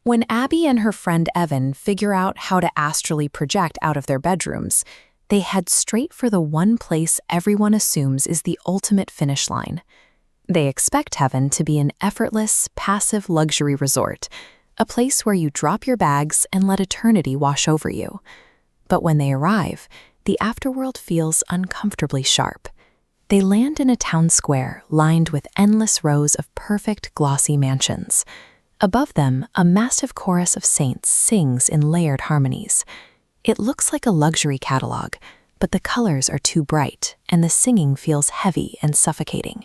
When Abby and her friend Evan figure out how to astrally project out of their bedrooms, they head straight for the one place everyone assumes is the ultimate finish line. They expect heaven to be an effortless, passive luxury resort, a place where you drop your bags and let eternity wash over you. But when they arrive, the afterworld feels uncomfortably sharp. They land in a town square lined with endless rows of perfect, glossy mansions. Above them, a massive chorus of saints sings in layered harmonies. It looks like a luxury catalog, but the colors are too bright, and the singing feels heavy and suffocating.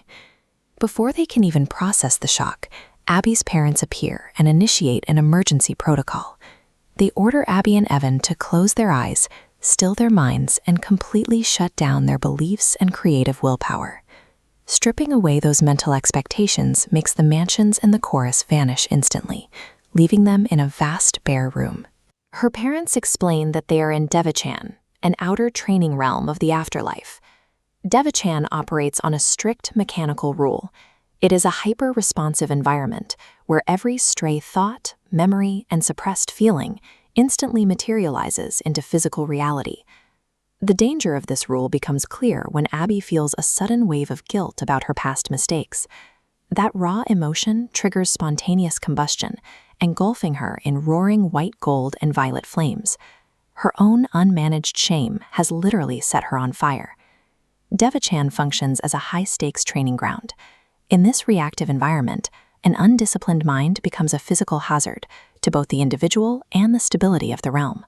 Before they can even process the shock, Abby's parents appear and initiate an emergency protocol. They order Abby and Evan to close their eyes, still their minds, and completely shut down their beliefs and creative willpower. Stripping away those mental expectations makes the mansions and the chorus vanish instantly, leaving them in a vast, bare room. Her parents explain that they are in Devachan, an outer training realm of the afterlife. Devachan operates on a strict mechanical rule. It is a hyper-responsive environment where every stray thought, memory, and suppressed feeling instantly materializes into physical reality. The danger of this rule becomes clear when Abby feels a sudden wave of guilt about her past mistakes. That raw emotion triggers spontaneous combustion, engulfing her in roaring white gold and violet flames. Her own unmanaged shame has literally set her on fire. Devachan functions as a high-stakes training ground. In this reactive environment, an undisciplined mind becomes a physical hazard to both the individual and the stability of the realm.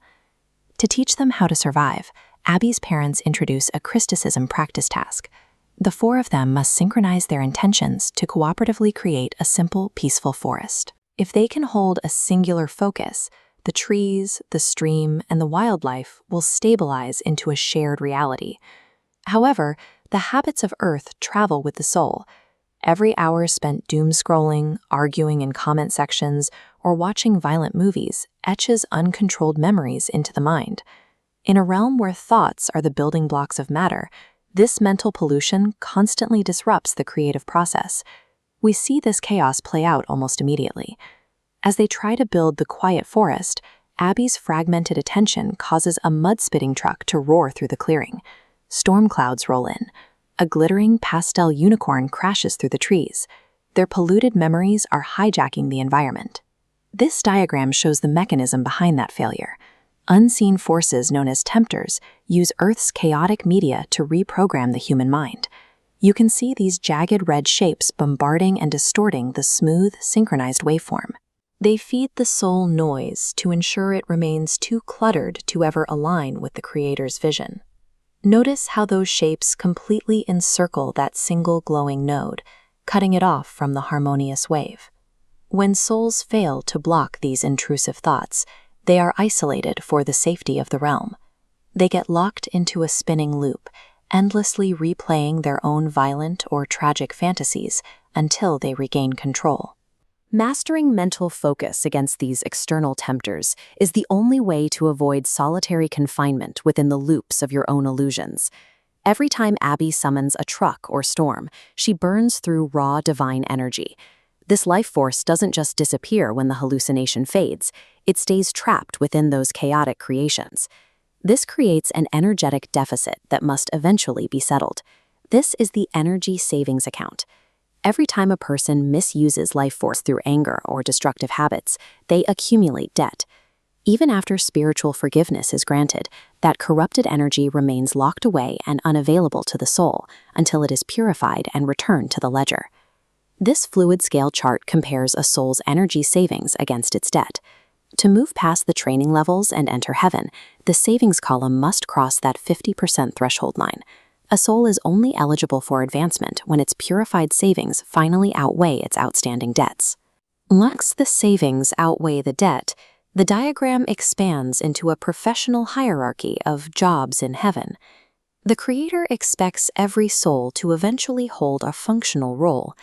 To teach them how to survive, Abby's parents introduce a Crysticism practice task. The four of them must synchronize their intentions to cooperatively create a simple, peaceful forest. If they can hold a singular focus, the trees, the stream, and the wildlife will stabilize into a shared reality. However, the habits of Earth travel with the soul. Every hour spent doom-scrolling, arguing in comment sections, or watching violent movies etches uncontrolled memories into the mind. In a realm where thoughts are the building blocks of matter, this mental pollution constantly disrupts the creative process. We see this chaos play out almost immediately. As they try to build the quiet forest, Abby's fragmented attention causes a mud-spitting truck to roar through the clearing. Storm clouds roll in. A glittering pastel unicorn crashes through the trees. Their polluted memories are hijacking the environment. This diagram shows the mechanism behind that failure. Unseen forces known as tempters use Earth's chaotic media to reprogram the human mind. You can see these jagged red shapes bombarding and distorting the smooth, synchronized waveform. They feed the soul noise to ensure it remains too cluttered to ever align with the Creator's vision. Notice how those shapes completely encircle that single glowing node, cutting it off from the harmonious wave. When souls fail to block these intrusive thoughts, they are isolated for the safety of the realm. They get locked into a spinning loop, endlessly replaying their own violent or tragic fantasies until they regain control. Mastering mental focus against these external tempters is the only way to avoid solitary confinement within the loops of your own illusions. Every time Abby summons a truck or storm, she burns through raw divine energy. This life force doesn't just disappear when the hallucination fades, it stays trapped within those chaotic creations. This creates an energetic deficit that must eventually be settled. This is the energy savings account. Every time a person misuses life force through anger or destructive habits, they accumulate debt. Even after spiritual forgiveness is granted, that corrupted energy remains locked away and unavailable to the soul until it is purified and returned to the ledger. This fluid scale chart compares a soul's energy savings against its debt. To move past the training levels and enter heaven, the savings column must cross that 50% threshold line. A soul is only eligible for advancement when its purified savings finally outweigh its outstanding debts. Once the savings outweigh the debt, the diagram expands into a professional hierarchy of jobs in heaven. The Creator expects every soul to eventually hold a functional role.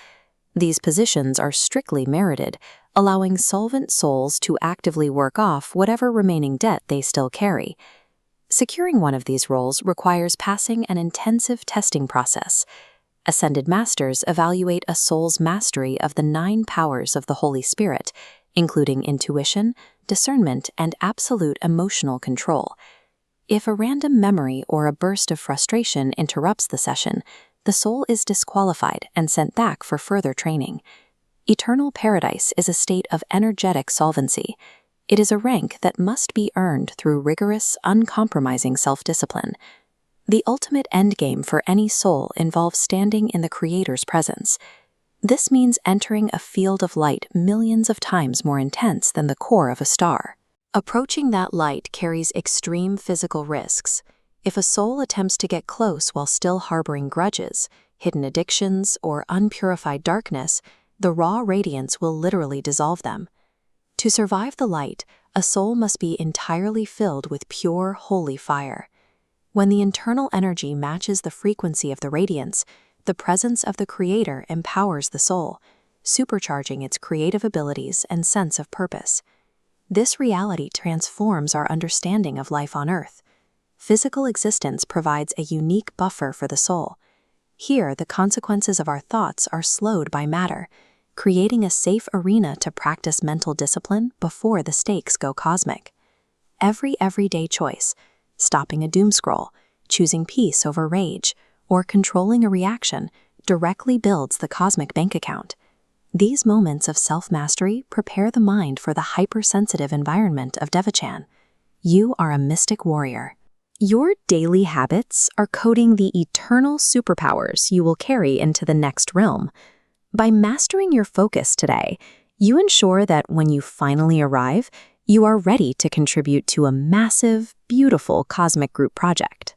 These positions are strictly merited, allowing solvent souls to actively work off whatever remaining debt they still carry. Securing one of these roles requires passing an intensive testing process. Ascended Masters evaluate a soul's mastery of the 9 powers of the Holy Spirit, including intuition, discernment, and absolute emotional control. If a random memory or a burst of frustration interrupts the session, the soul is disqualified and sent back for further training. Eternal paradise is a state of energetic solvency. It is a rank that must be earned through rigorous, uncompromising self-discipline. The ultimate endgame for any soul involves standing in the Creator's presence. This means entering a field of light millions of times more intense than the core of a star. Approaching that light carries extreme physical risks. If a soul attempts to get close while still harboring grudges, hidden addictions, or unpurified darkness, the raw radiance will literally dissolve them. To survive the light, a soul must be entirely filled with pure, holy fire. When the internal energy matches the frequency of the radiance, the presence of the Creator empowers the soul, supercharging its creative abilities and sense of purpose. This reality transforms our understanding of life on Earth. Physical existence provides a unique buffer for the soul. Here, the consequences of our thoughts are slowed by matter, creating a safe arena to practice mental discipline before the stakes go cosmic. Every everyday choice, stopping a doom scroll, choosing peace over rage, or controlling a reaction, directly builds the cosmic bank account. These moments of self-mastery prepare the mind for the hypersensitive environment of Devachan. You are a mystic warrior. Your daily habits are coding the eternal superpowers you will carry into the next realm. By mastering your focus today, you ensure that when you finally arrive, you are ready to contribute to a massive, beautiful cosmic group project.